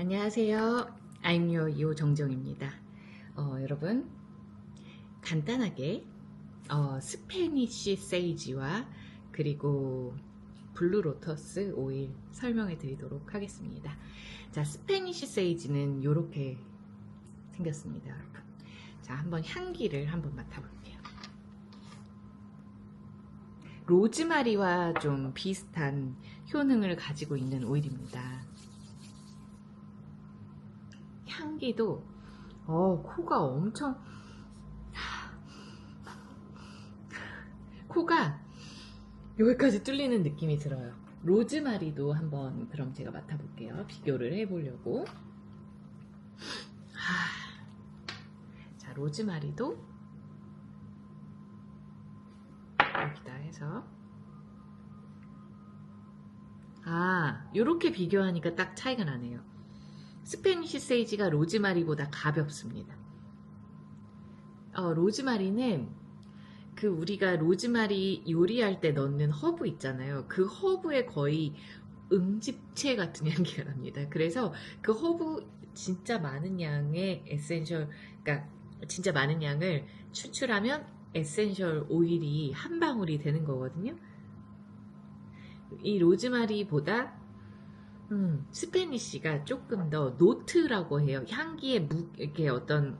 안녕하세요. I'm your 이호정정입니다. 여러분 간단하게 스페니쉬 세이지와 그리고 블루로터스 오일 설명해 드리도록 하겠습니다. 자, 스페니쉬 세이지는 이렇게 생겼습니다, 여러분. 자, 한번 향기를 한번 맡아볼게요. 로즈마리와 좀 비슷한 효능을 가지고 있는 오일입니다. 향기도 코가 엄청 코가 여기까지 뚫리는 느낌이 들어요. 로즈마리도 한번 그럼 제가 맡아볼게요. 비교를 해보려고. 자, 로즈마리도 여기다 해서 요렇게 비교하니까 딱 차이가 나네요. 스페니쉬 세이지가 로즈마리보다 가볍습니다. 로즈마리는 우리가 로즈마리 요리할 때 넣는 허브 있잖아요. 그 허브에 거의 응집체 같은 향기가 납니다. 그래서 그 허브 진짜 많은 양의 그러니까 진짜 많은 양을 추출하면 에센셜 오일이 한 방울이 되는 거거든요. 이 로즈마리보다 스페니쉬가 조금 더 노트라고 해요. 향기에 이렇게 어떤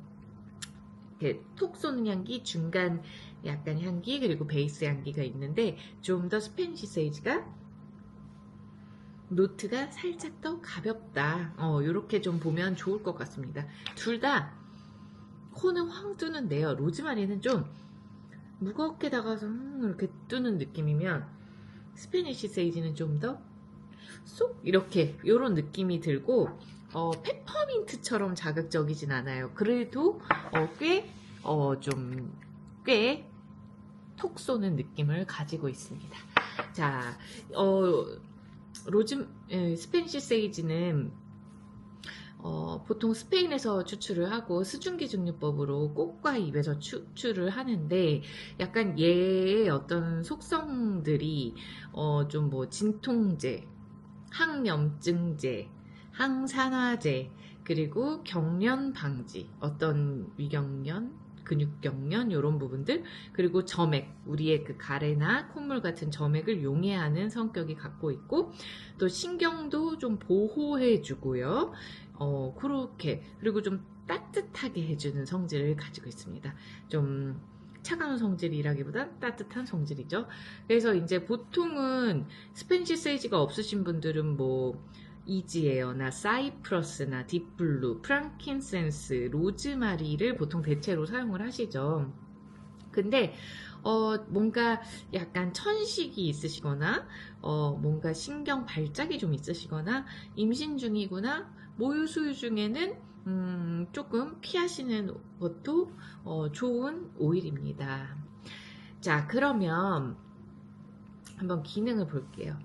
이렇게 톡 쏘는 향기, 중간 약간 향기, 그리고 베이스 향기가 있는데 좀 더 스페니쉬 세이지가 노트가 살짝 더 가볍다. 이렇게 좀 보면 좋을 것 같습니다. 둘 다 코는 황 뜨는데요. 로즈마리는 좀 무겁게 다가서 이렇게 뜨는 느낌이면 스페니쉬 세이지는 좀 더 쏙 이렇게 요런 느낌이 들고 페퍼민트처럼 자극적이진 않아요. 그래도 꽤 톡 쏘는 느낌을 가지고 있습니다. 자, 스페니쉬 세이지는 보통 스페인에서 추출을 하고 수증기증류법으로 꽃과 잎에서 추출을 하는데 약간 얘의 어떤 속성들이 좀 뭐 진통제, 항염증제, 항산화제, 그리고 경련 방지, 어떤 위경련, 근육경련 이런 부분들, 그리고 점액, 우리의 그 가래나 콧물 같은 점액을 용해하는 성격이 갖고 있고, 또 신경도 좀 보호해 주고요. 그렇게, 그리고 좀 따뜻하게 해주는 성질을 가지고 있습니다. 좀 차가운 성질이라기보단 따뜻한 성질이죠. 그래서 이제 보통은 스페니쉬 세이지가 없으신 분들은 뭐 이지에어나 사이프러스나 딥블루, 프랑킨센스, 로즈마리를 보통 대체로 사용을 하시죠. 근데 뭔가 약간 천식이 있으시거나 뭔가 신경 발작이 좀 있으시거나 임신 중이거나 모유 수유 중에는 조금 피하시는 것도 좋은 오일입니다. 자, 그러면 한번 기능을 볼게요.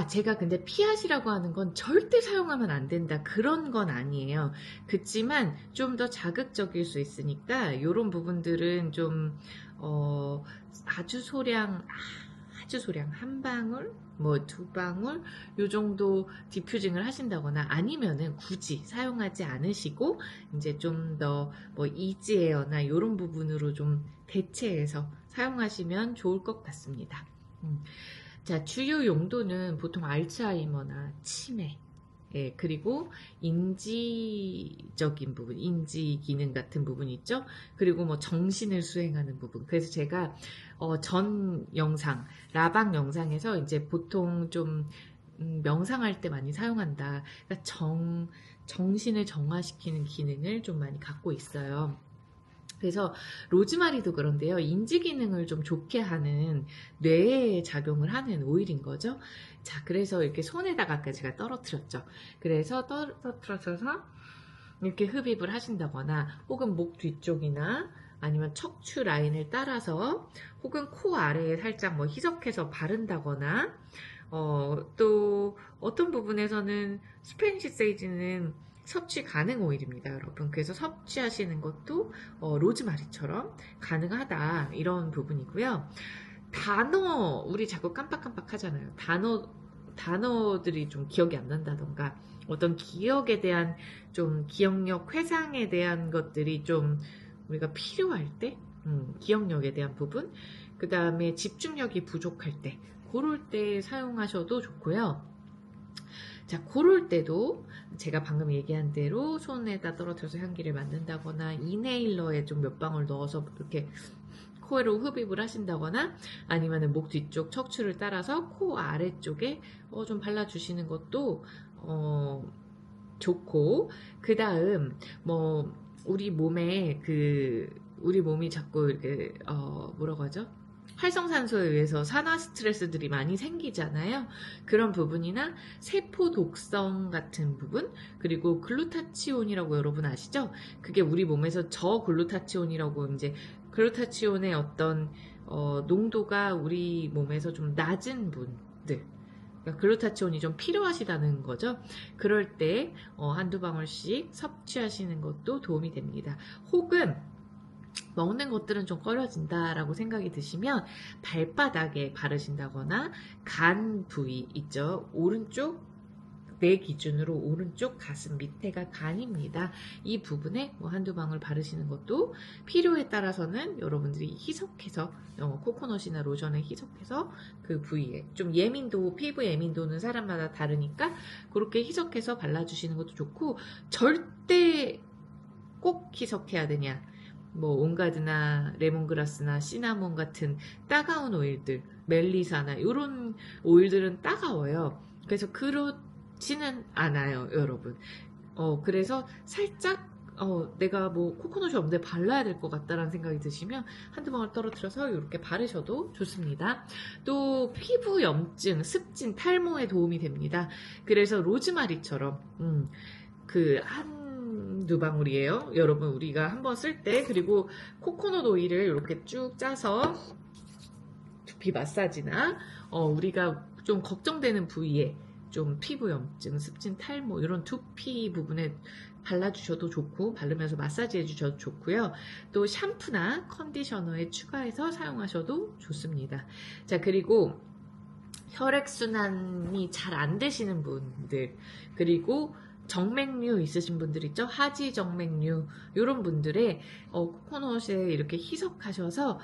제가 근데 피하시라고 하는 건 절대 사용하면 안 된다 그런 건 아니에요. 그치만 좀 더 자극적일 수 있으니까 이런 부분들은 좀 아주 소량 한 방울 뭐 두 방울 요 정도 디퓨징을 하신다거나 아니면은 굳이 사용하지 않으시고 이제 좀 더 뭐 이지에어나 이런 부분으로 좀 대체해서 사용하시면 좋을 것 같습니다. 자, 주요 용도는 보통 알츠하이머나 치매, 그리고 인지적인 부분, 인지 기능 같은 부분 있죠? 그리고 뭐 정신을 수행하는 부분. 그래서 제가 전 영상, 라방 영상에서 이제 보통 좀 명상할 때 많이 사용한다. 그러니까 정신을 정화시키는 기능을 좀 많이 갖고 있어요. 그래서 로즈마리도 그런데요. 인지 기능을 좀 좋게 하는 뇌에 작용을 하는 오일인 거죠. 자, 그래서 이렇게 손에다가 아까 제가 떨어뜨렸죠. 그래서 떨어뜨려서 이렇게 흡입을 하신다거나 혹은 목 뒤쪽이나 아니면 척추 라인을 따라서 혹은 코 아래에 살짝 뭐 희석해서 바른다거나 또 어떤 부분에서는 스페니쉬 세이지는 섭취 가능 오일입니다, 여러분. 그래서 섭취하시는 것도 로즈마리처럼 가능하다 이런 부분이고요. 단어 우리 자꾸 깜빡깜빡 하잖아요. 단어 단어들이 좀 기억이 안 난다던가 어떤 기억에 대한 좀 기억력 회상에 대한 것들이 좀 우리가 필요할 때 기억력에 대한 부분, 그 다음에 집중력이 부족할 때 그럴 때 사용하셔도 좋고요. 자, 그럴 때도 제가 방금 얘기한 대로 손에다 떨어뜨려서 향기를 맡는다거나 이네일러에 좀 몇 방울 넣어서 이렇게 코로 흡입을 하신다거나 아니면 목 뒤쪽 척추를 따라서 코 아래쪽에 좀 발라주시는 것도 좋고, 그 다음 뭐 우리 몸이 자꾸 이렇게 뭐라고 하죠? 활성산소에 의해서 산화 스트레스들이 많이 생기잖아요. 그런 부분이나 세포 독성 같은 부분, 그리고 글루타치온이라고 여러분 아시죠? 그게 우리 몸에서 저글루타치온이라고 이제 글루타치온의 어떤 농도가 우리 몸에서 좀 낮은 분들, 그러니까 글루타치온이 좀 필요하시다는 거죠. 그럴 때 한두 방울씩 섭취하시는 것도 도움이 됩니다. 혹은 먹는 것들은 좀 꺼려진다라고 생각이 드시면 발바닥에 바르신다거나 간 부위 있죠. 오른쪽, 내 기준으로 오른쪽 가슴 밑에가 간입니다. 이 부분에 한두 방울 바르시는 것도 필요에 따라서는 여러분들이 희석해서 코코넛이나 로션에 희석해서 그 부위에 좀 피부 예민도는 사람마다 다르니까 그렇게 희석해서 발라주시는 것도 좋고, 절대 꼭 희석해야 되냐, 뭐 온가드나 레몬그라스나 시나몬 같은 따가운 오일들, 멜리사나 이런 오일들은 따가워요. 그래서 그렇지는 않아요, 여러분. 그래서 살짝 내가 뭐 코코넛이 없는데 발라야 될 것 같다라는 생각이 드시면 한두 방울 떨어뜨려서 이렇게 바르셔도 좋습니다. 또 피부 염증, 습진, 탈모에 도움이 됩니다. 그래서 로즈마리처럼 한두 방울이에요. 여러분, 우리가 한번 쓸 때, 그리고 코코넛 오일을 이렇게 쭉 짜서 두피 마사지나 우리가 좀 걱정되는 부위에 좀 피부 염증, 습진, 탈모 이런 두피 부분에 발라주셔도 좋고, 바르면서 마사지 해주셔도 좋고요. 또 샴푸나 컨디셔너에 추가해서 사용하셔도 좋습니다. 자, 그리고 혈액순환이 잘 안 되시는 분들, 그리고 정맥류 있으신 분들 있죠? 하지 정맥류 이런 분들의 코코넛에 이렇게 희석하셔서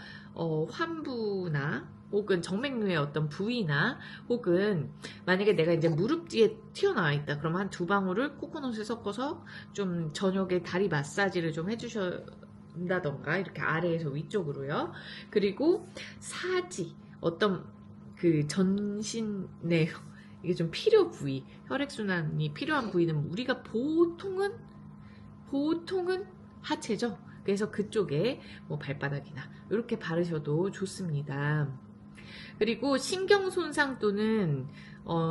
환부나 혹은 정맥류의 어떤 부위나, 혹은 만약에 내가 이제 무릎 뒤에 튀어나와 있다 그러면 한 두 방울을 코코넛에 섞어서 좀 저녁에 다리 마사지를 좀 해주신다던가, 이렇게 아래에서 위쪽으로요. 그리고 사지, 어떤 그 전신의 이게 좀 필요 부위, 혈액순환이 필요한 부위는 우리가 보통은 하체죠. 그래서 그쪽에 뭐 발바닥이나 이렇게 바르셔도 좋습니다. 그리고 신경 손상 또는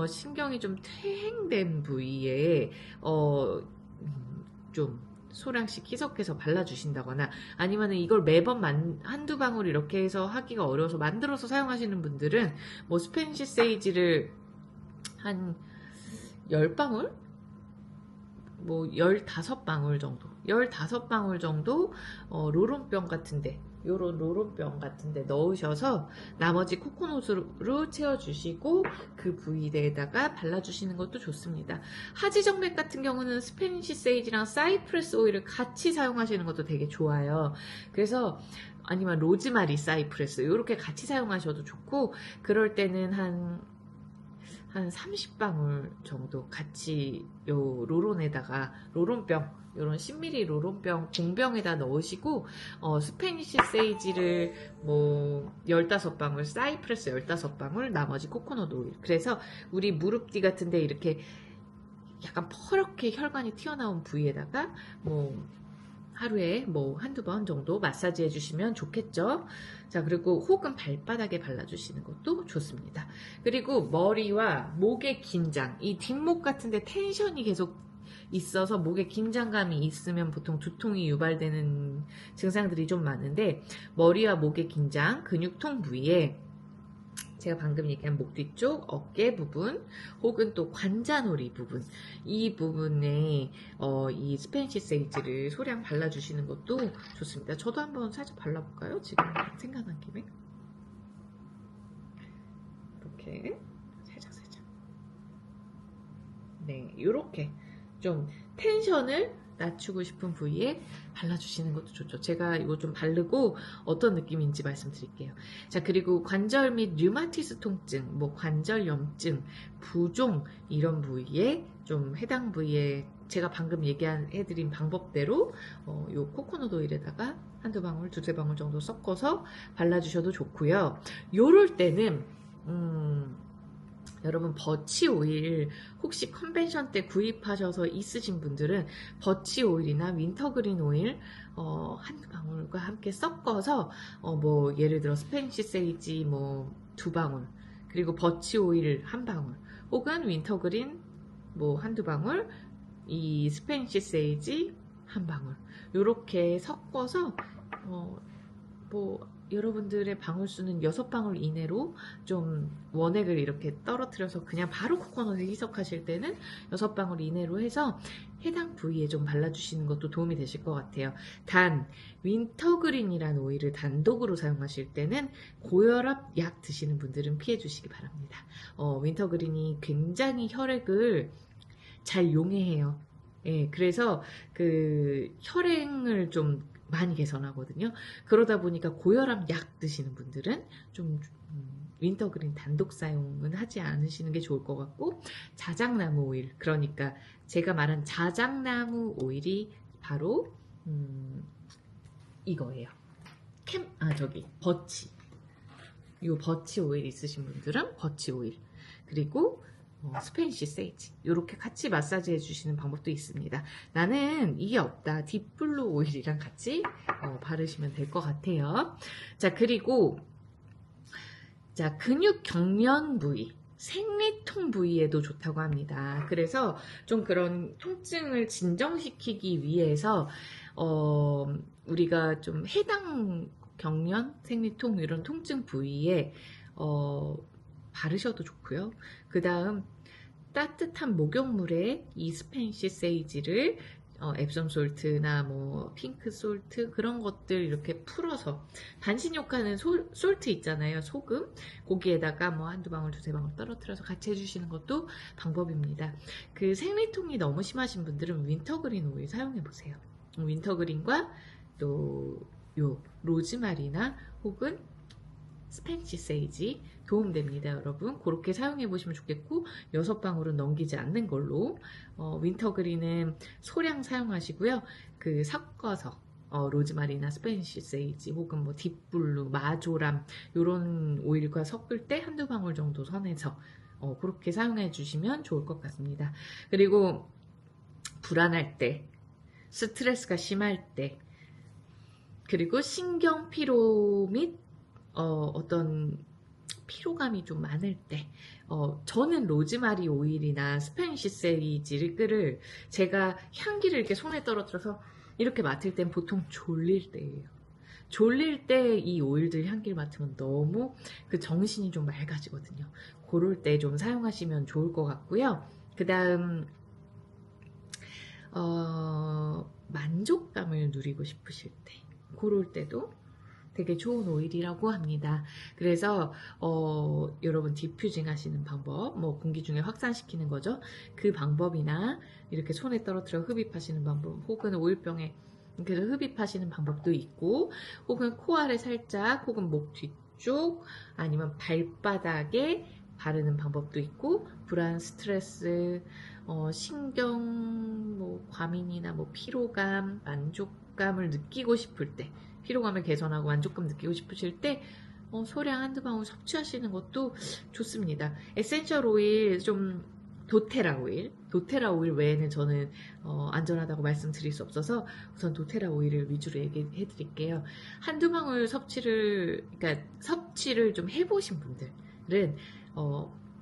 신경이 좀 퇴행된 부위에 좀 소량씩 희석해서 발라주신다거나, 아니면 이걸 매번 한두 방울 이렇게 해서 하기가 어려워서 만들어서 사용하시는 분들은 뭐 스페니쉬 세이지를 한 10방울? 뭐 15방울 정도 로론병 같은데, 요런 로론병 같은데 넣으셔서 나머지 코코넛으로 채워주시고 그 부위에다가 발라주시는 것도 좋습니다. 하지정맥 같은 경우는 스페니쉬 세이지랑 사이프레스 오일을 같이 사용하시는 것도 되게 좋아요. 그래서 아니면 로즈마리, 사이프레스 이렇게 같이 사용하셔도 좋고, 그럴 때는 한 30방울 정도 같이 요 로론병, 요런 10ml 로론병 공병에다 넣으시고, 스페니쉬 세이지를 뭐 15방울, 사이프레스 15방울, 나머지 코코넛 오일. 그래서 우리 무릎 뒤 같은데 이렇게 약간 퍼렇게 혈관이 튀어나온 부위에다가 뭐 하루에 뭐 한두 번 정도 마사지 해주시면 좋겠죠. 자, 그리고 혹은 발바닥에 발라주시는 것도 좋습니다. 그리고 머리와 목의 긴장, 이 뒷목 같은데 텐션이 계속 있어서 목에 긴장감이 있으면 보통 두통이 유발되는 증상들이 좀 많은데, 머리와 목의 긴장, 근육통 부위에 제가 방금 얘기한 목 뒤쪽, 어깨 부분, 혹은 또 관자놀이 부분, 이 부분에 이 스페니쉬 세이지를 소량 발라주시는 것도 좋습니다. 저도 한번 살짝 발라볼까요? 지금 생각난 김에 이렇게 살짝. 네, 요렇게 좀 텐션을 낮추고 싶은 부위에 발라주시는 것도 좋죠. 제가 이거 좀 바르고 어떤 느낌인지 말씀드릴게요. 자, 그리고 관절 및 류마티스 통증, 뭐 관절염증, 부종 이런 부위에 좀 해당 부위에 제가 방금 얘기해드린 방법대로 요 코코넛 오일에다가 한두 방울, 두세 방울 정도 섞어서 발라주셔도 좋고요. 요럴 때는 여러분 버치 오일 혹시 컨벤션 때 구입하셔서 있으신 분들은 버치 오일이나 윈터그린 오일 한두 방울과 함께 섞어서 뭐 예를 들어 스페니쉬 세이지 뭐 두 방울 그리고 버치 오일 한 방울 혹은 윈터그린 뭐 한두 방울 이 스페니쉬 세이지 한 방울 요렇게 섞어서 뭐 여러분들의 방울수는 6방울 이내로 좀 원액을 이렇게 떨어뜨려서 그냥 바로 코코넛을 희석하실 때는 6방울 이내로 해서 해당 부위에 좀 발라주시는 것도 도움이 되실 것 같아요. 단 윈터그린이라는 오일을 단독으로 사용하실 때는 고혈압 약 드시는 분들은 피해 주시기 바랍니다. 윈터그린이 굉장히 혈액을 잘 용해해요. 예, 그래서 그 혈행을 좀 많이 개선하거든요. 그러다 보니까 고혈압 약 드시는 분들은 좀 윈터그린 단독 사용은 하지 않으시는 게 좋을 것 같고 자작나무 오일 그러니까 제가 말한 자작나무 오일이 바로 이거예요. 버치 이 버치 오일 있으신 분들은 버치 오일 그리고 스페니쉬 세이지 이렇게 같이 마사지 해주시는 방법도 있습니다. 나는 이게 없다 딥블루 오일이랑 같이 바르시면 될 것 같아요. 자 그리고 자 근육 경련 부위 생리통 부위에도 좋다고 합니다. 그래서 좀 그런 통증을 진정시키기 위해서 우리가 좀 해당 경련 생리통 이런 통증 부위에 바르셔도 좋고요. 그 다음 따뜻한 목욕물에 이 스페니쉬 세이지를 앱som 솔트나 뭐 핑크 솔트 그런 것들 이렇게 풀어서 반신 효과는 솔트 있잖아요. 소금 거기에다가 뭐 한두 방울 두세 방울 떨어뜨려서 같이 해주시는 것도 방법입니다. 그 생리통이 너무 심하신 분들은 윈터그린 오일 사용해 보세요. 윈터그린과 또 요 로즈마리나 혹은 스페니쉬 세이지 도움됩니다. 여러분 그렇게 사용해 보시면 좋겠고 6방울은 넘기지 않는 걸로 윈터그린은 소량 사용하시고요. 그 섞어서 로즈마리나 스페니쉬 세이지 혹은 뭐 딥블루, 마조람 이런 오일과 섞을 때 한두 방울 정도 선해서 그렇게 사용해 주시면 좋을 것 같습니다. 그리고 불안할 때 스트레스가 심할 때 그리고 신경 피로 및 어떤 피로감이 좀 많을 때 저는 로즈마리 오일이나 스페니쉬 세이지를 제가 향기를 이렇게 손에 떨어뜨려서 이렇게 맡을 땐 보통 졸릴 때예요. 졸릴 때 이 오일들 향기를 맡으면 너무 그 정신이 좀 맑아지거든요. 그럴 때 좀 사용하시면 좋을 것 같고요. 그 다음 만족감을 누리고 싶으실 때 그럴 때도 되게 좋은 오일이라고 합니다. 그래서 여러분 디퓨징 하시는 방법, 뭐 공기 중에 확산시키는 거죠. 그 방법이나 이렇게 손에 떨어뜨려 흡입하시는 방법, 혹은 오일병에 이렇게 흡입하시는 방법도 있고, 혹은 코 아래 살짝, 혹은 목 뒤쪽, 아니면 발바닥에 바르는 방법도 있고, 불안, 스트레스, 신경, 뭐 과민이나 뭐 피로감, 만족감을 느끼고 싶을 때, 피로감을 개선하고 만족감 느끼고 싶으실 때 소량 한두 방울 섭취하시는 것도 좋습니다. 에센셜 오일 좀 도테라 오일 외에는 저는 안전하다고 말씀드릴 수 없어서 우선 도테라 오일을 위주로 얘기해 드릴게요. 한두 방울 섭취를 좀 해보신 분들은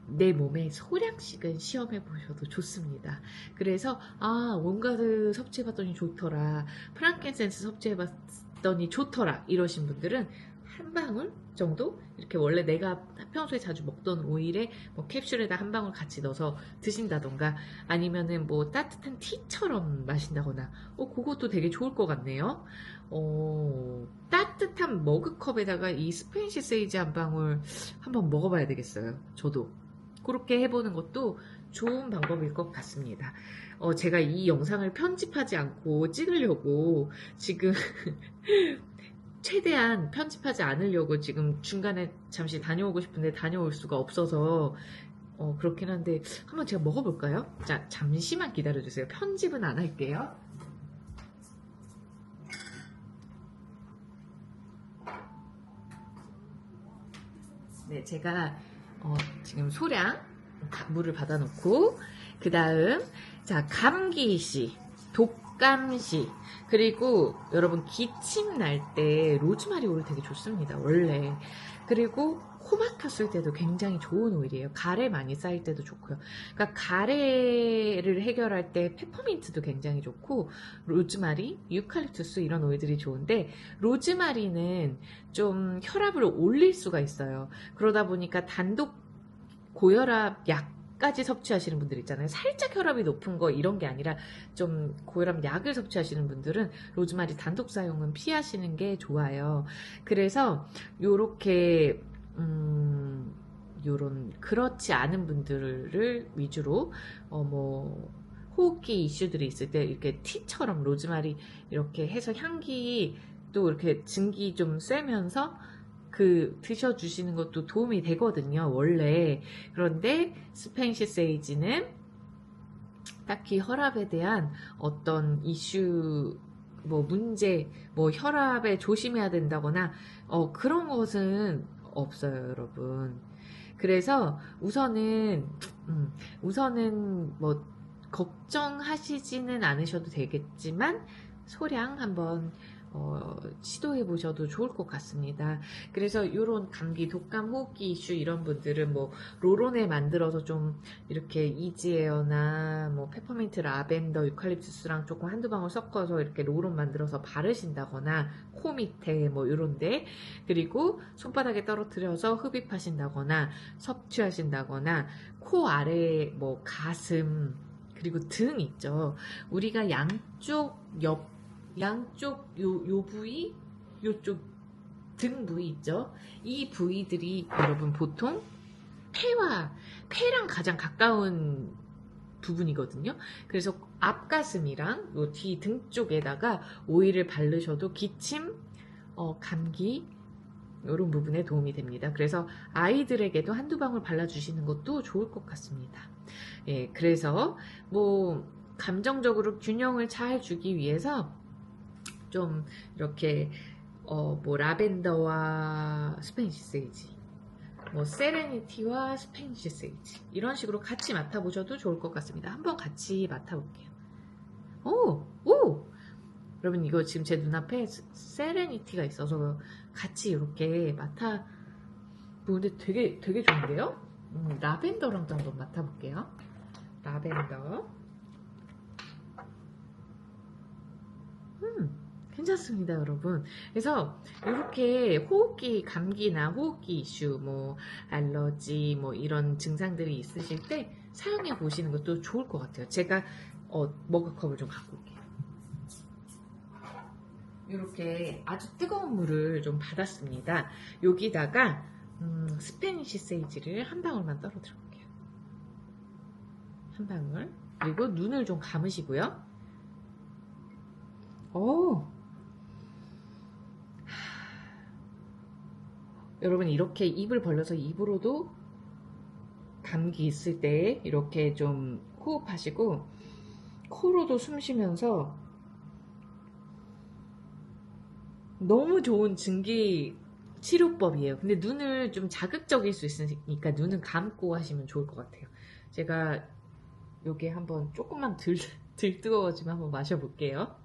내 몸에 소량씩은 시험해 보셔도 좋습니다. 그래서 원가드 섭취해봤더니 좋더라, 프랑켄센스 섭취해봤더니 좋더라 이러신 분들은 한 방울 정도 이렇게 원래 내가 평소에 자주 먹던 오일에 뭐 캡슐에다 한 방울 같이 넣어서 드신다던가 아니면은 뭐 따뜻한 티처럼 마신다거나 그것도 되게 좋을 것 같네요. 따뜻한 머그컵에다가 이 스페니쉬 세이지 한 방울 한번 먹어봐야 되겠어요. 저도 그렇게 해보는 것도 좋은 방법일 것 같습니다. 제가 이 영상을 편집하지 않고 찍으려고 지금 최대한 편집하지 않으려고 지금 중간에 잠시 다녀오고 싶은데 다녀올 수가 없어서 그렇긴 한데 한번 제가 먹어볼까요? 자, 잠시만 기다려주세요. 편집은 안 할게요. 네, 제가 지금 소량 물을 받아놓고 그 다음 자 감기시, 독감시 그리고 여러분 기침 날 때 로즈마리 오일 되게 좋습니다 원래. 그리고 코 막혔을 때도 굉장히 좋은 오일이에요. 가래 많이 쌓일 때도 좋고요. 그러니까 가래를 해결할 때 페퍼민트도 굉장히 좋고 로즈마리, 유칼립투스 이런 오일들이 좋은데 로즈마리는 좀 혈압을 올릴 수가 있어요. 그러다 보니까 단독 고혈압 약까지 섭취하시는 분들 있잖아요. 살짝 혈압이 높은 거 이런 게 아니라 좀 고혈압 약을 섭취하시는 분들은 로즈마리 단독 사용은 피하시는 게 좋아요. 그래서 요렇게 요런 그렇지 않은 분들을 위주로 뭐 호흡기 이슈들이 있을 때 이렇게 티처럼 로즈마리 이렇게 해서 향기 또 이렇게 증기 좀 쐬면서 드셔주시는 것도 도움이 되거든요, 원래. 그런데 스페인시 세이지는 딱히 혈압에 대한 어떤 이슈, 뭐 문제, 뭐 혈압에 조심해야 된다거나, 그런 것은 없어요, 여러분. 그래서 우선은 뭐 걱정하시지는 않으셔도 되겠지만, 소량 한번 시도해 보셔도 좋을 것 같습니다. 그래서 이런 감기, 독감, 호흡기 이슈 이런 분들은 뭐 로론에 만들어서 좀 이렇게 이지에어나 뭐 페퍼민트, 라벤더, 유칼립투스랑 조금 한두 방울 섞어서 이렇게 로론 만들어서 바르신다거나 코 밑에 뭐 이런데 그리고 손바닥에 떨어뜨려서 흡입하신다거나 섭취하신다거나 코 아래 뭐 가슴 그리고 등 있죠. 우리가 양쪽 요 부위, 요쪽 등 부위 있죠? 이 부위들이 여러분 보통 폐랑 가장 가까운 부분이거든요. 그래서 앞가슴이랑 요 뒤 등 쪽에다가 오일을 바르셔도 기침, 감기 이런 부분에 도움이 됩니다. 그래서 아이들에게도 한두 방울 발라주시는 것도 좋을 것 같습니다. 예, 그래서 뭐 감정적으로 균형을 잘 주기 위해서 좀 이렇게 뭐 라벤더와 스페니시 세이지, 뭐 세레니티와 스페니시 세이지 이런 식으로 같이 맡아보셔도 좋을 것 같습니다. 한번 같이 맡아볼게요. 오! 여러분 이거 지금 제 눈앞에 세레니티가 있어서 같이 이렇게 맡아보는데 되게 좋은데요? 라벤더랑도 한번 맡아볼게요. 라벤더. 괜찮습니다, 여러분. 그래서 이렇게 호흡기, 감기나 호흡기 이슈, 뭐 알러지, 뭐 이런 증상들이 있으실 때 사용해 보시는 것도 좋을 것 같아요. 제가 머그컵을 좀 갖고 올게요. 이렇게 아주 뜨거운 물을 좀 받았습니다. 여기다가 스페니시 세이지를 한 방울만 떨어뜨려 볼게요. 한 방울. 그리고 눈을 좀 감으시고요. 여러분 이렇게 입을 벌려서 입으로도 감기 있을 때 이렇게 좀 호흡하시고 코로도 숨 쉬면서 너무 좋은 증기 치료법이에요. 근데 눈을 좀 자극적일 수 있으니까 눈은 감고 하시면 좋을 것 같아요. 제가 요게 한번 조금만 덜 뜨거워지면 한번 마셔볼게요.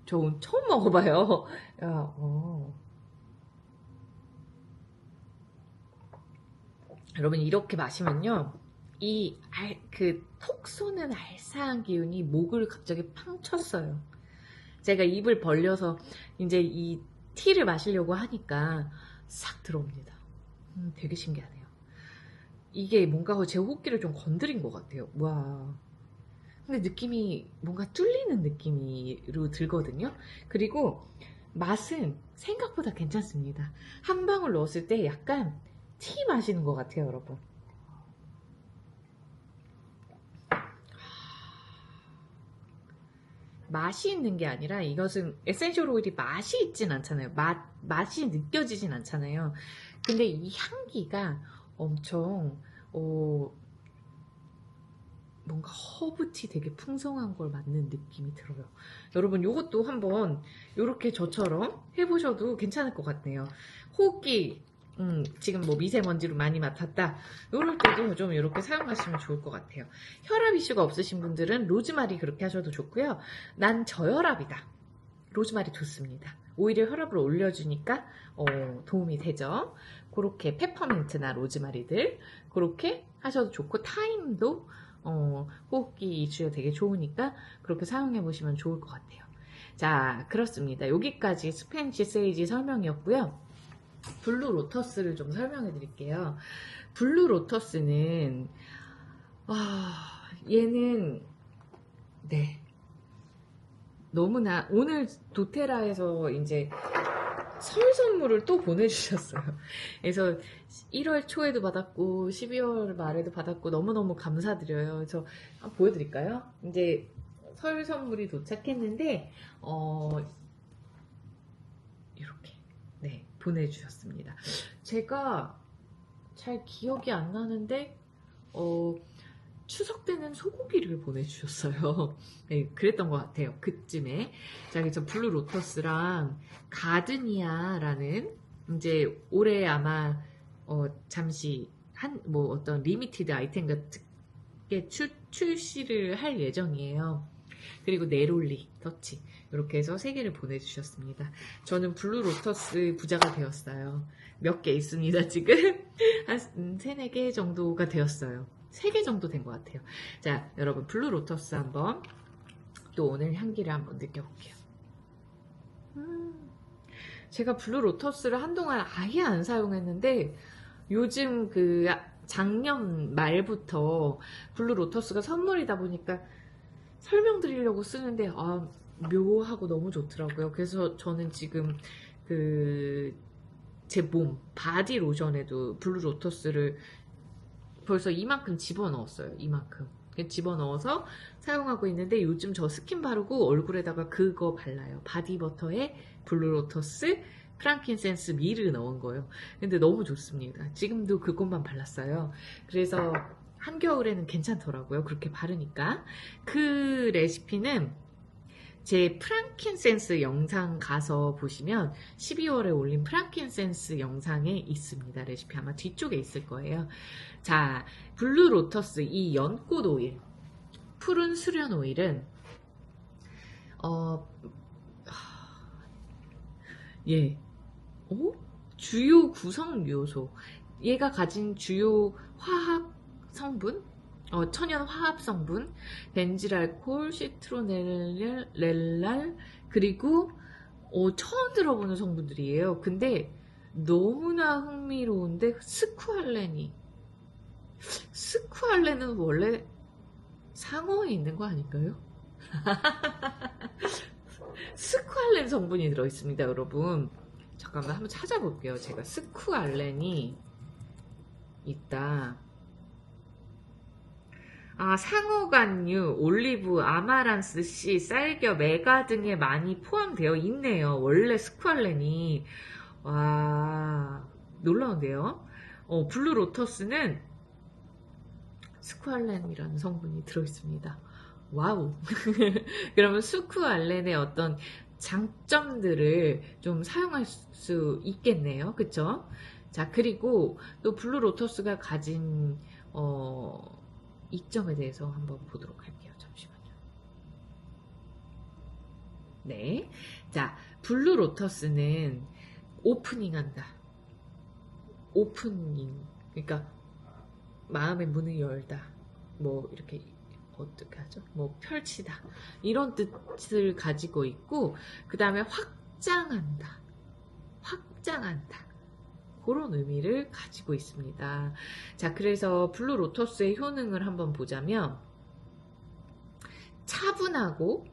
저 오늘 처음 먹어봐요. 여러분 이렇게 마시면요, 톡 쏘는 알싸한 기운이 목을 갑자기 팡 쳤어요. 제가 입을 벌려서 이제 이 티를 마시려고 하니까 싹 들어옵니다. 되게 신기하네요. 이게 뭔가 제 호흡기를 좀 건드린 것 같아요. 와. 근데 느낌이 뭔가 뚫리는 느낌으로 들거든요. 그리고 맛은 생각보다 괜찮습니다. 한 방울 넣었을 때 약간 티 마시는 것 같아요, 여러분. 맛이 있는 게 아니라 이것은 에센셜 오일이 맛이 있진 않잖아요. 맛이 느껴지진 않잖아요. 근데 이 향기가 엄청 뭔가 허브티 되게 풍성한 걸 맡는 느낌이 들어요. 여러분 이것도 한번 이렇게 저처럼 해보셔도 괜찮을 것 같네요. 호흡기 지금 뭐 미세먼지로 많이 맡았다 이럴 때도 좀 이렇게 사용하시면 좋을 것 같아요. 혈압 이슈가 없으신 분들은 로즈마리 그렇게 하셔도 좋고요. 난 저혈압이다, 로즈마리 좋습니다. 오히려 혈압을 올려주니까 도움이 되죠. 그렇게 페퍼민트나 로즈마리들 그렇게 하셔도 좋고, 타임도 호흡기 이슈에 되게 좋으니까 그렇게 사용해 보시면 좋을 것 같아요. 자, 그렇습니다. 여기까지 스페니쉬 세이지 설명이었고요. 블루 로터스를 좀 설명해 드릴게요. 블루 로터스는 얘는 네, 너무나 오늘 도테라에서 이제 설 선물을 또 보내주셨어요. 그래서 1월 초에도 받았고 12월 말에도 받았고 너무너무 감사드려요. 그래서 한번 보여드릴까요? 이제 설 선물이 도착했는데 이렇게 네, 보내주셨습니다. 제가 잘 기억이 안 나는데 추석 때는 소고기를 보내주셨어요. 네, 그랬던 것 같아요. 그쯤에. 자, 그래서 블루 로터스랑 가드니아라는 이제 올해 아마 잠시 뭐 어떤 리미티드 아이템 같은 게 출시를 할 예정이에요. 그리고 네롤리 터치 이렇게 해서 3개를 보내주셨습니다. 저는 블루 로터스 부자가 되었어요. 몇 개 있습니다. 지금 한 3, 4개 정도가 되었어요. 3개 정도 된 것 같아요. 자, 여러분 블루 로터스 한번 또 오늘 향기를 한번 느껴볼게요. 제가 블루 로터스를 한동안 아예 안 사용했는데 요즘 그 작년 말부터 블루 로터스가 선물이다 보니까 설명드리려고 쓰는데 묘하고 너무 좋더라고요. 그래서 저는 지금 제 몸 바디 로션에도 블루 로터스를 벌써 이만큼 집어넣었어요. 이만큼 집어넣어서 사용하고 있는데 요즘 저 스킨 바르고 얼굴에다가 그거 발라요. 바디버터에 블루 로터스 프랑킨센스 미르 넣은 거예요. 근데 너무 좋습니다. 지금도 그것만 발랐어요. 그래서 한겨울에는 괜찮더라고요. 그렇게 바르니까. 그 레시피는 제 프랑킨센스 영상 가서 보시면 12월에 올린 프랑킨센스 영상에 있습니다. 레시피 아마 뒤쪽에 있을 거예요. 자, 블루 로터스 이 연꽃 오일, 푸른 수련 오일은 주요 구성 요소, 얘가 가진 주요 화학 성분, 천연 화합 성분, 벤질알코올, 시트로넬랄, 그리고 처음 들어보는 성분들이에요. 근데 너무나 흥미로운데 스쿠알렌은 원래 상어에 있는 거 아닌가요? 스쿠알렌 성분이 들어있습니다, 여러분. 잠깐만 한번 찾아볼게요. 제가 스쿠알렌이 있다. 상어간류, 올리브, 아마란스 씨, 쌀겨, 메가 등에 많이 포함되어 있네요. 원래 스쿠알렌이. 와, 놀라운데요. 블루 로터스는 스쿠알렌이라는 성분이 들어있습니다. 와우. 그러면 스쿠알렌의 어떤 장점들을 좀 사용할 수 있겠네요. 그쵸? 자, 그리고 또 블루 로터스가 가진 이점에 대해서 한번 보도록 할게요. 잠시만요. 네. 자, 블루 로터스는 오프닝 한다. 오프닝. 그러니까 마음의 문을 열다. 뭐 이렇게 어떻게 하죠? 뭐 펼치다. 이런 뜻을 가지고 있고, 그 다음에 확장한다. 확장한다. 그런 의미를 가지고 있습니다. 자, 그래서 블루 로터스의 효능을 한번 보자면 차분하고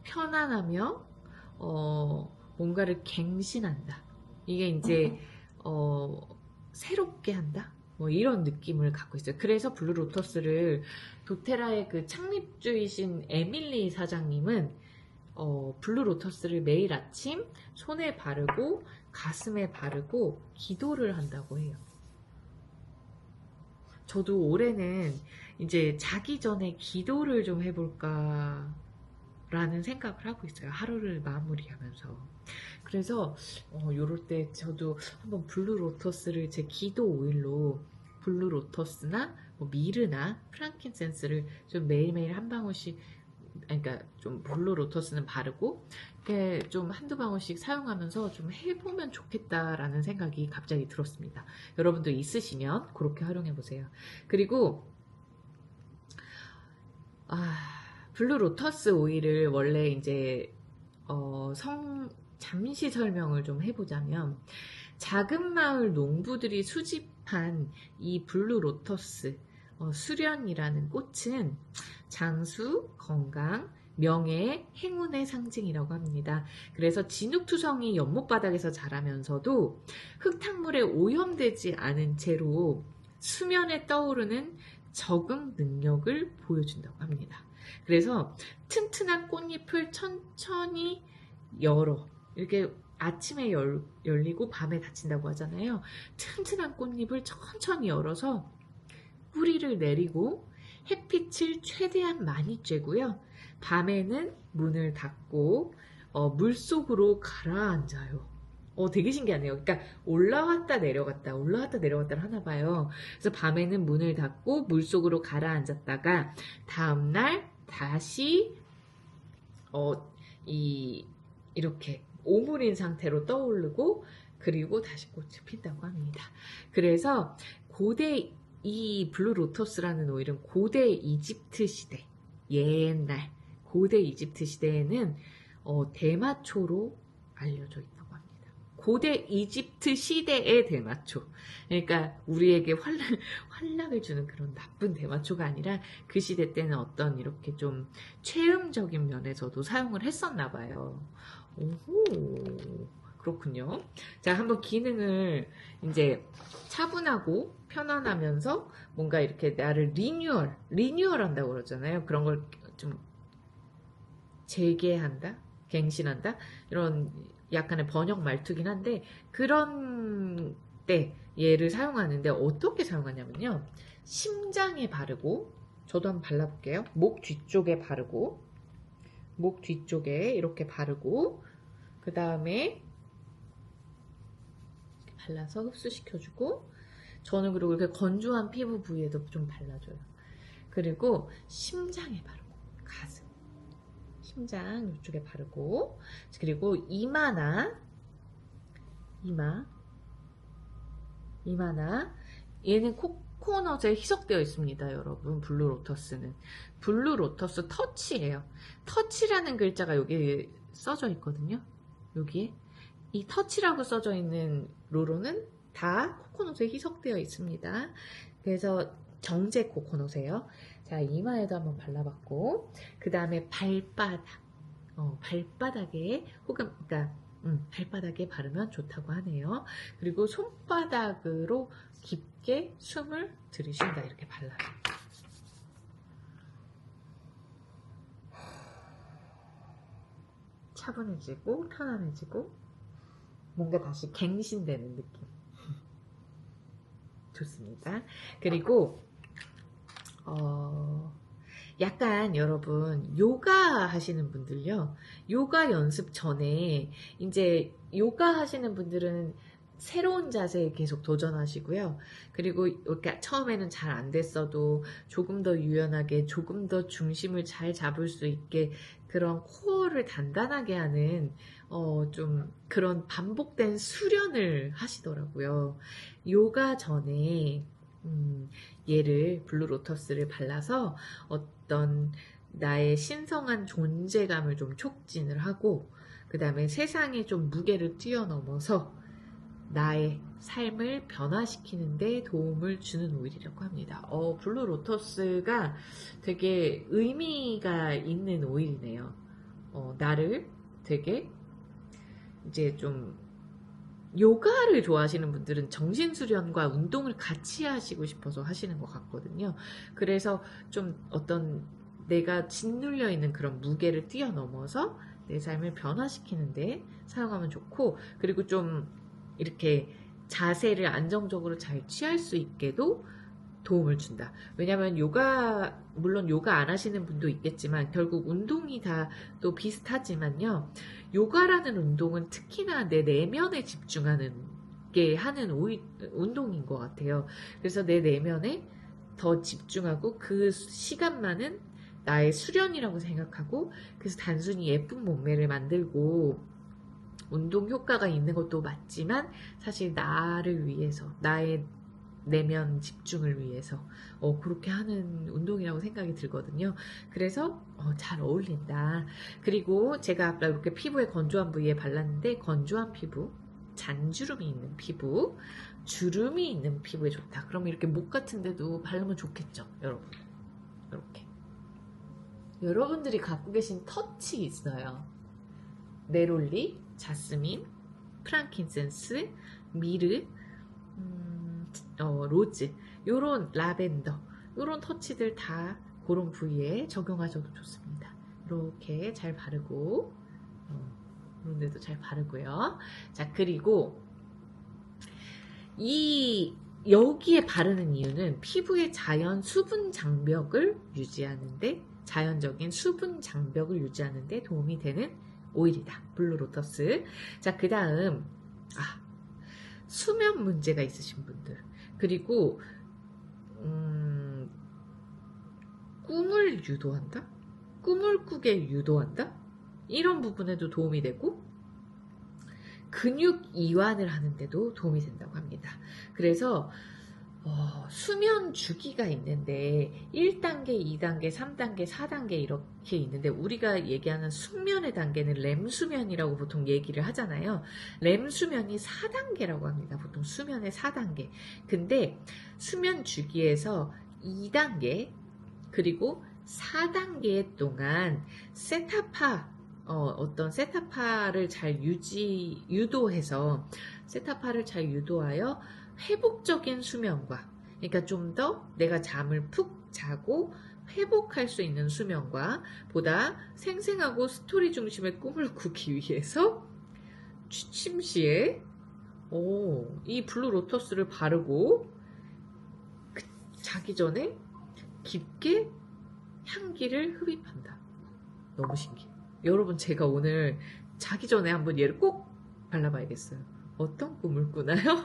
편안하며 뭔가를 갱신한다. 이게 이제 새롭게 한다. 뭐 이런 느낌을 갖고 있어요. 그래서 블루로터스를 도테라의 그 창립주이신 에밀리 사장님은 블루로터스를 매일 아침 손에 바르고 가슴에 바르고 기도를 한다고 해요. 저도 올해는 이제 자기 전에 기도를 좀 해볼까 라는 생각을 하고 있어요. 하루를 마무리하면서. 그래서 요럴 때 저도 한번 블루로터스를 제 기도 오일로 블루로터스나 뭐 미르나 프랑킨센스를 좀 매일매일 한 방울씩, 그러니까 좀 블루로터스는 바르고 이렇게 좀 한두 방울씩 사용하면서 좀 해보면 좋겠다라는 생각이 갑자기 들었습니다. 여러분도 있으시면 그렇게 활용해 보세요. 그리고 블루로터스 오일을 원래 이제 잠시 설명을 좀 해보자면, 작은 마을 농부들이 수집한 이 블루로터스 수련이라는 꽃은 장수, 건강, 명예, 행운의 상징이라고 합니다. 그래서 진흙투성이 연못바닥에서 자라면서도 흙탕물에 오염되지 않은 채로 수면에 떠오르는 적응 능력을 보여준다고 합니다. 그래서 튼튼한 꽃잎을 천천히 열어, 이렇게 아침에 열리고 밤에 닫힌다고 하잖아요. 튼튼한 꽃잎을 천천히 열어서 뿌리를 내리고 햇빛을 최대한 많이 쬐고요. 밤에는 문을 닫고 물속으로 가라앉아요. 되게 신기하네요. 그러니까 올라왔다 내려갔다를 하나 봐요. 그래서 밤에는 문을 닫고 물속으로 가라앉았다가 다음날 다시 이렇게 오물인 상태로 떠오르고 그리고 다시 꽃을 핀다고 합니다. 그래서 고대 이 블루로터스라는 오일은 고대 이집트 시대, 옛날 고대 이집트 시대에는 대마초로 알려져 있다고 합니다. 고대 이집트 시대의 대마초. 그러니까 우리에게 환락을 주는 그런 나쁜 대마초가 아니라 그 시대 때는 어떤 이렇게 좀 체험적인 면에서도 사용을 했었나 봐요. 오호, 그렇군요. 자, 한번 기능을 이제 차분하고 편안하면서 뭔가 이렇게 나를 리뉴얼한다고 그러잖아요. 그런 걸 좀 재개한다, 갱신한다, 이런 약간의 번역 말투긴 한데, 그런 때 얘를 사용하는데 어떻게 사용하냐면요. 심장에 바르고, 저도 한번 발라볼게요. 목 뒤쪽에 바르고, 목 뒤쪽에 이렇게 바르고, 그 다음에 발라서 흡수시켜주고, 저는 그리고 이렇게 건조한 피부 부위에도 좀 발라줘요. 그리고 심장에 바르고, 가슴, 심장 이쪽에 바르고, 그리고 이마나 얘는 코코넛에 희석되어 있습니다. 여러분, 블루로터스는 블루로터스 터치예요. 터치라는 글자가 여기 써져 있거든요. 여기에 이 터치라고 써져 있는 로로는 다 코코넛에 희석되어 있습니다. 그래서 정제 코코넛이에요. 자, 이마에도 한번 발라봤고, 그 다음에 발바닥에 혹은 그러니까 발바닥에 바르면 좋다고 하네요. 그리고 손바닥으로 깊게 숨을 들이쉰다. 이렇게 발라요. 차분해지고 편안해지고 뭔가 다시 갱신되는 느낌. 좋습니다. 그리고 약간 여러분 요가 하시는 분들요, 요가 연습 전에 이제 요가 하시는 분들은 새로운 자세에 계속 도전하시고요. 그리고 이렇게 처음에는 잘 안 됐어도 조금 더 유연하게, 조금 더 중심을 잘 잡을 수 있게 그런 코어를 단단하게 하는 좀 그런 반복된 수련을 하시더라고요. 요가 전에 얘를 블루로터스를 발라서 어떤 나의 신성한 존재감을 좀 촉진을 하고, 그 다음에 세상에 좀 무게를 뛰어넘어서 나의 삶을 변화시키는 데 도움을 주는 오일이라고 합니다. 블루 로터스가 되게 의미가 있는 오일이네요. 나를 되게 이제 좀 요가를 좋아하시는 분들은 정신수련과 운동을 같이 하시고 싶어서 하시는 것 같거든요. 그래서 좀 어떤 내가 짓눌려 있는 그런 무게를 뛰어넘어서 내 삶을 변화시키는데 사용하면 좋고, 그리고 좀 이렇게 자세를 안정적으로 잘 취할 수 있게도 도움을 준다. 왜냐하면 물론 요가 안 하시는 분도 있겠지만 결국 운동이 다 또 비슷하지만요. 요가라는 운동은 특히나 내 내면에 집중하는 게 하는 운동인 것 같아요. 그래서 내 내면에 더 집중하고 그 시간만은 나의 수련이라고 생각하고, 그래서 단순히 예쁜 몸매를 만들고 운동 효과가 있는 것도 맞지만 사실 나를 위해서, 나의 내면 집중을 위해서 그렇게 하는 운동이라고 생각이 들거든요. 그래서 잘 어울린다. 그리고 제가 아까 이렇게 피부에 건조한 부위에 발랐는데, 건조한 피부, 잔주름이 있는 피부, 주름이 있는 피부에 좋다. 그럼 이렇게 목 같은 데도 바르면 좋겠죠, 여러분. 이렇게 여러분들이 갖고 계신 터치 있어요. 네롤리, 자스민, 프랑킨센스, 미르, 로즈, 요런 라벤더, 요런 터치들 다 그런 부위에 적용하셔도 좋습니다. 이렇게 잘 바르고, 이런 데도 잘 바르고요. 자, 그리고 여기에 바르는 이유는 피부의 자연적인 수분 장벽을 유지하는데 도움이 되는 오일이다. 블루 로터스. 자, 그 다음, 수면 문제가 있으신 분들, 그리고 꿈을 유도한다? 꿈을 꾸게 유도한다? 이런 부분에도 도움이 되고, 근육 이완을 하는데도 도움이 된다고 합니다. 그래서 수면 주기가 있는데 1단계, 2단계, 3단계, 4단계 이렇게 있는데, 우리가 얘기하는 숙면의 단계는 렘수면이라고 보통 얘기를 하잖아요. 렘수면이 4단계라고 합니다. 보통 수면의 4단계. 근데 수면 주기에서 2단계 그리고 4단계 동안 어떤 세타파를 잘 유도하여 회복적인 수면과, 그러니까 좀 더 내가 잠을 푹 자고 회복할 수 있는 수면과 보다 생생하고 스토리 중심의 꿈을 꾸기 위해서 취침 시에 이 블루 로터스를 바르고 자기 전에 깊게 향기를 흡입한다. 너무 신기해요. 여러분, 제가 오늘 자기 전에 한번 얘를 꼭 발라봐야겠어요. 어떤 꿈을 꾸나요?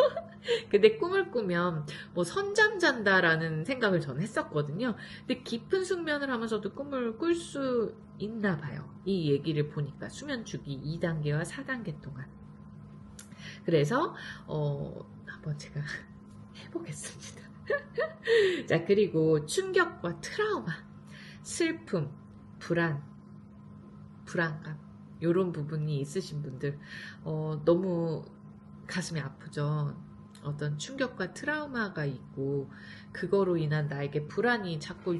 근데 꿈을 꾸면 선잠 잔다라는 생각을 저는 했었거든요. 근데 깊은 숙면을 하면서도 꿈을 꿀 수 있나 봐요. 이 얘기를 보니까 수면 주기 2단계와 4단계 동안. 그래서 한번 제가 해보겠습니다. 자, 그리고 충격과 트라우마, 슬픔, 불안감, 이런 부분이 있으신 분들, 너무 가슴이 아프죠. 어떤 충격과 트라우마가 있고 그거로 인한 나에게 불안이 자꾸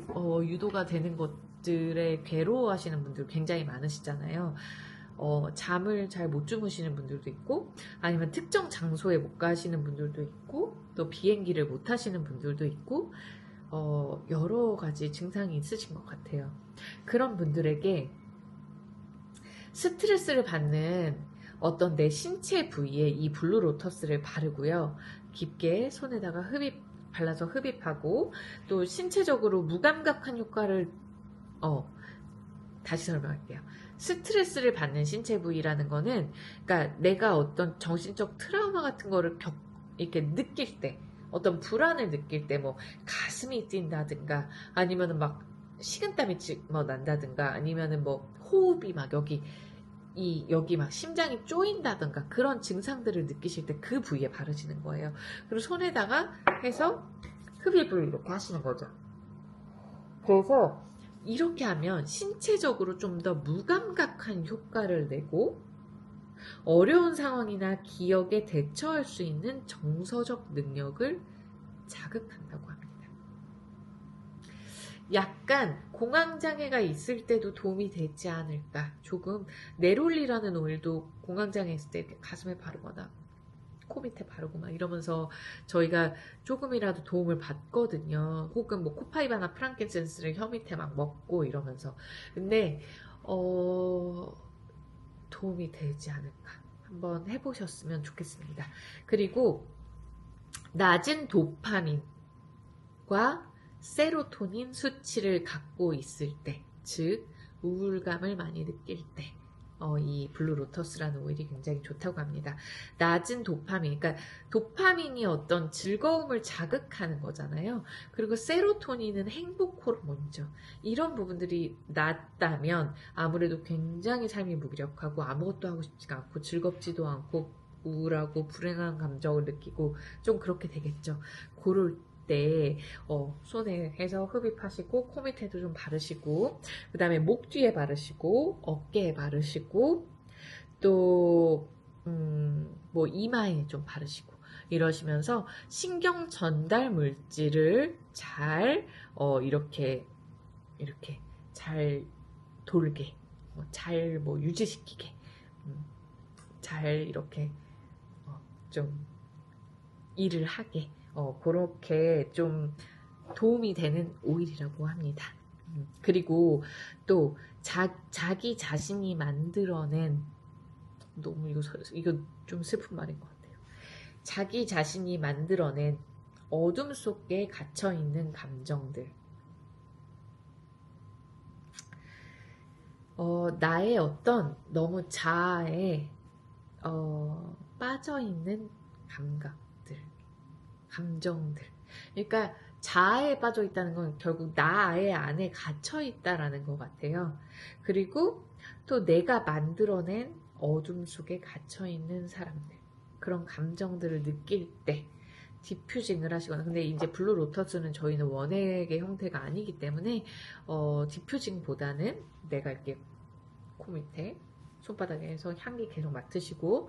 유도가 되는 것들에 괴로워하시는 분들 굉장히 많으시잖아요. 잠을 잘 못 주무시는 분들도 있고, 아니면 특정 장소에 못 가시는 분들도 있고, 또 비행기를 못 타시는 분들도 있고, 여러 가지 증상이 있으신 것 같아요. 그런 분들에게 스트레스를 받는 어떤 내 신체 부위에 이 블루 로터스를 바르고요. 깊게 손에다가 발라서 흡입하고, 또 신체적으로 무감각한 효과를, 다시 설명할게요. 스트레스를 받는 신체 부위라는 거는, 그러니까 내가 어떤 정신적 트라우마 같은 거를 이렇게 느낄 때, 어떤 불안을 느낄 때, 가슴이 뛴다든가, 아니면은 막 식은땀이 난다든가, 아니면은 호흡이 막 여기 막 심장이 쪼인다든가, 그런 증상들을 느끼실 때 그 부위에 바르시는 거예요. 그리고 손에다가 해서 흡입을 이렇게 하시는 거죠. 그래서 이렇게 하면 신체적으로 좀 더 무감각한 효과를 내고, 어려운 상황이나 기억에 대처할 수 있는 정서적 능력을 자극한다고 합니다. 약간 공황장애가 있을 때도 도움이 되지 않을까. 조금 네롤리라는 오일도 공황장애 있을 때 이렇게 가슴에 바르거나 코 밑에 바르고 막 이러면서 저희가 조금이라도 도움을 받거든요. 혹은 뭐 코파이바나 프랑켄센스를 혀 밑에 막 먹고 이러면서. 근데 도움이 되지 않을까. 한번 해보셨으면 좋겠습니다. 그리고 낮은 도파민과 세로토닌 수치를 갖고 있을 때, 즉 우울감을 많이 느낄 때, 이 블루로터스라는 오일이 굉장히 좋다고 합니다. 낮은 도파민, 그러니까 도파민이 어떤 즐거움을 자극하는 거잖아요. 그리고 세로토닌은 행복 호르몬이죠. 이런 부분들이 낮다면 아무래도 굉장히 삶이 무기력하고 아무것도 하고 싶지가 않고 즐겁지도 않고 우울하고 불행한 감정을 느끼고 좀 그렇게 되겠죠. 그럴 때 손에 해서 흡입하시고 코 밑에도 좀 바르시고 그 다음에 목 뒤에 바르시고 어깨에 바르시고 또 뭐 이마에 좀 바르시고 이러시면서 신경 전달 물질을 잘 이렇게 잘 돌게 잘 뭐 유지시키게 잘 이렇게 좀 일을 하게 그렇게 좀 도움이 되는 오일이라고 합니다. 그리고 또 자기 자신이 만들어낸 너무 이거 좀 슬픈 말인 것 같아요. 자기 자신이 만들어낸 어둠 속에 갇혀 있는 감정들. 나의 어떤 너무 자아에 빠져 있는 감정들. 그러니까 자아에 빠져 있다는 건 결국 나의 안에 갇혀 있다라는 것 같아요. 그리고 또 내가 만들어낸 어둠 속에 갇혀 있는 사람들. 그런 감정들을 느낄 때 디퓨징을 하시거나, 근데 이제 블루 로터스는 저희는 원액의 형태가 아니기 때문에 디퓨징보다는 내가 이렇게 코 밑에 손바닥에서 향기 계속 맡으시고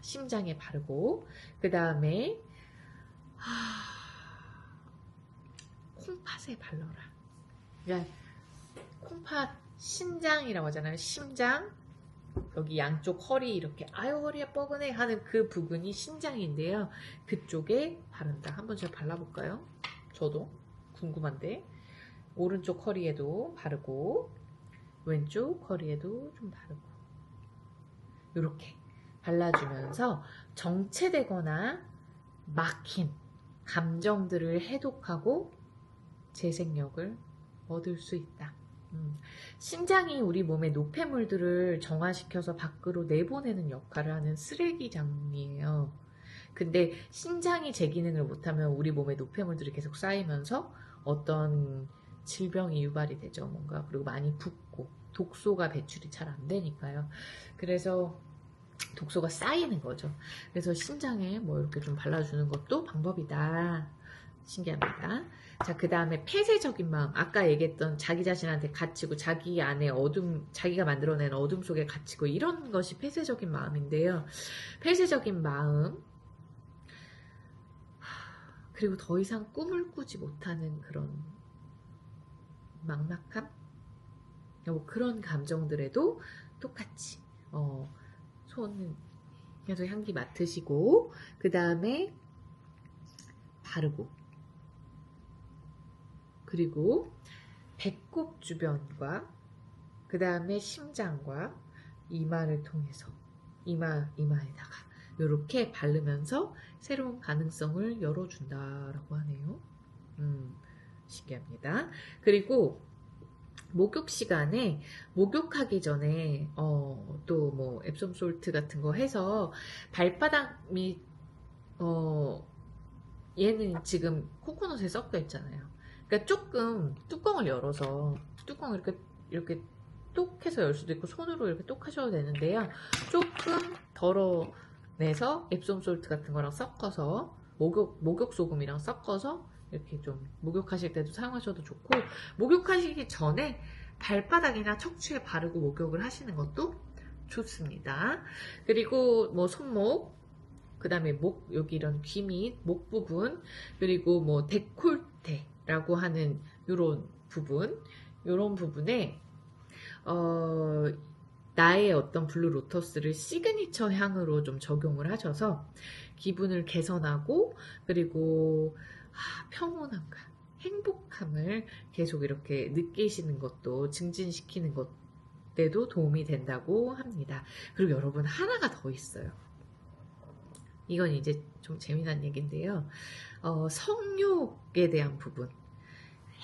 심장에 바르고 그 다음에 콩팥에 발라라. 그러니까 콩팥 심장이라고 하잖아요. 심장 여기 양쪽 허리 이렇게 아유 허리에 뻐근해 하는 그 부분이 심장인데요. 그쪽에 바른다. 한번 제가 발라볼까요? 저도 궁금한데 오른쪽 허리에도 바르고 왼쪽 허리에도 좀 바르고 이렇게 발라주면서 정체되거나 막힌 감정들을 해독하고 재생력을 얻을 수 있다. 심장이 우리 몸의 노폐물들을 정화시켜서 밖으로 내보내는 역할을 하는 쓰레기장이에요. 근데 심장이 제 기능을 못하면 우리 몸에 노폐물들이 계속 쌓이면서 어떤 질병이 유발이 되죠. 뭔가 그리고 많이 붓고 독소가 배출이 잘 안 되니까요. 그래서 독소가 쌓이는 거죠. 그래서 심장에 뭐 이렇게 좀 발라주는 것도 방법이다. 신기합니다. 자, 그 다음에 폐쇄적인 마음. 아까 얘기했던 자기 자신한테 갇히고 자기 안에 자기가 만들어낸 어둠 속에 갇히고 이런 것이 폐쇄적인 마음인데요. 폐쇄적인 마음, 그리고 더 이상 꿈을 꾸지 못하는 그런 막막함? 뭐 그런 감정들에도 똑같이 손 계속 향기 맡으시고 그 다음에 바르고 그리고 배꼽 주변과 그 다음에 심장과 이마를 통해서 이마에다가 이렇게 바르면서 새로운 가능성을 열어준다라고 하네요. 신기합니다. 그리고 목욕 시간에 목욕하기 전에 또 뭐 앱솜 솔트 같은 거 해서 발바닥 및 얘는 지금 코코넛에 섞여 있잖아요. 그러니까 조금 뚜껑을 열어서 뚜껑을 이렇게 똑 해서 열 수도 있고 손으로 이렇게 똑 하셔도 되는데요. 조금 덜어내서 앱솜 솔트 같은 거랑 섞어서 목욕 소금이랑 섞어서 이렇게 좀 목욕하실 때도 사용하셔도 좋고, 목욕하시기 전에 발바닥이나 척추에 바르고 목욕을 하시는 것도 좋습니다. 그리고 뭐 손목, 그 다음에 목, 여기 이런 귀 및 목 부분, 그리고 뭐 데콜테라고 하는 요런 부분에 나의 어떤 블루 로터스를 시그니처 향으로 좀 적용을 하셔서 기분을 개선하고, 그리고 평온함과 행복함을 계속 이렇게 느끼시는 것도, 증진시키는 것에도 도움이 된다고 합니다. 그리고 여러분, 하나가 더 있어요. 이건 이제 좀 재미난 얘기인데요. 성욕에 대한 부분,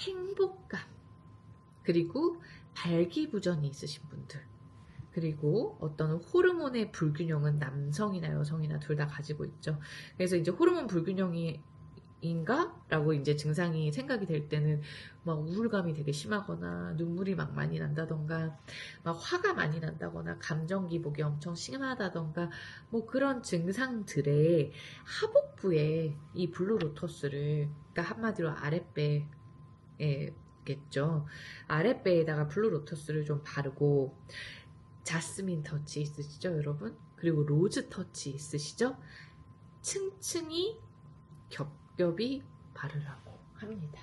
행복감, 그리고 발기부전이 있으신 분들, 그리고 어떤 호르몬의 불균형은 남성이나 여성이나 둘 다 가지고 있죠. 그래서 이제 호르몬 불균형이 인가? 라고 이제 증상이 생각이 될 때는 막 우울감이 되게 심하거나 눈물이 막 많이 난다던가 막 화가 많이 난다거나 감정 기복이 엄청 심하다던가 뭐 그런 증상들의 하복부에 이 블루 로터스를, 그러니까 한마디로 아랫배겠죠. 아랫배에다가 블루 로터스를 좀 바르고, 자스민 터치 있으시죠, 여러분? 그리고 로즈 터치 있으시죠? 층층이 겹겹이 바르라고 합니다.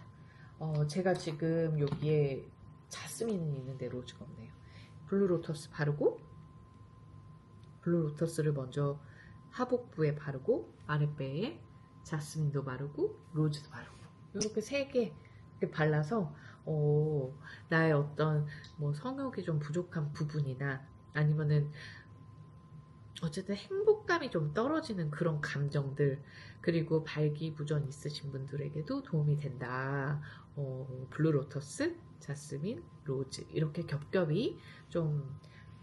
제가 지금 여기에 자스민은 있는데 로즈가 없네요. 블루 로터스 바르고, 블루 로터스를 먼저 하복부에 바르고, 아랫배에 자스민도 바르고, 로즈도 바르고, 이렇게 3개 발라서 나의 어떤 뭐 성욕이 좀 부족한 부분이나 아니면은 어쨌든 행복감이 좀 떨어지는 그런 감정들, 그리고 발기부전 있으신 분들에게도 도움이 된다. 블루 로터스, 자스민, 로즈 이렇게 겹겹이 좀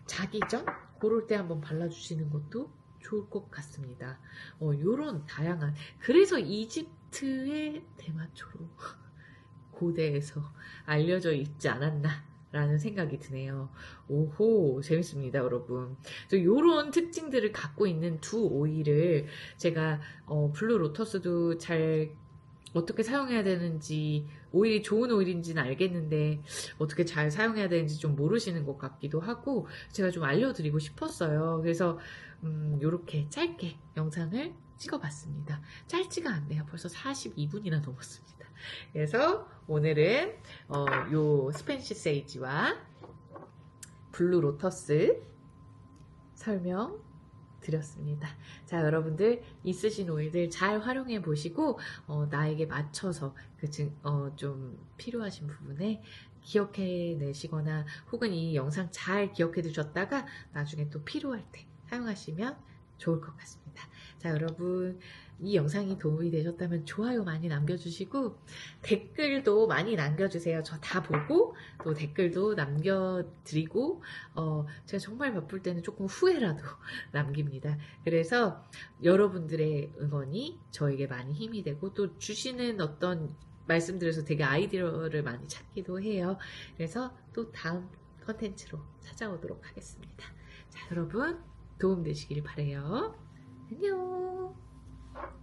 자기 전 그럴 때 한번 발라주시는 것도 좋을 것 같습니다. 요런 다양한, 그래서 이집트의 대마초로 고대에서 알려져 있지 않았나 라는 생각이 드네요. 오호, 재밌습니다, 여러분. 요런 특징들을 갖고 있는 두 오일을 제가 블루 로터스도 잘 어떻게 사용해야 되는지, 오일이 좋은 오일인지는 알겠는데 어떻게 잘 사용해야 되는지 좀 모르시는 것 같기도 하고 제가 좀 알려드리고 싶었어요. 그래서 요렇게 짧게 영상을 찍어봤습니다. 짧지가 않네요. 벌써 42분이나 넘었습니다. 그래서 오늘은 요 스페니쉬 세이지와 블루 로터스 설명 드렸습니다. 자, 여러분들 있으신 오일들 잘 활용해 보시고 나에게 맞춰서 좀 필요하신 부분에 기억해 내시거나 혹은 이 영상 잘 기억해 두셨다가 나중에 또 필요할 때 사용하시면 좋을 것 같습니다. 자, 여러분 이 영상이 도움이 되셨다면 좋아요 많이 남겨주시고 댓글도 많이 남겨주세요. 저 다 보고 또 댓글도 남겨드리고 제가 정말 바쁠 때는 조금 후회라도 남깁니다. 그래서 여러분들의 응원이 저에게 많이 힘이 되고 또 주시는 어떤 말씀드려서 되게 아이디어를 많이 찾기도 해요. 그래서 또 다음 컨텐츠로 찾아오도록 하겠습니다. 자, 여러분 도움 되시길 바라요. 안녕.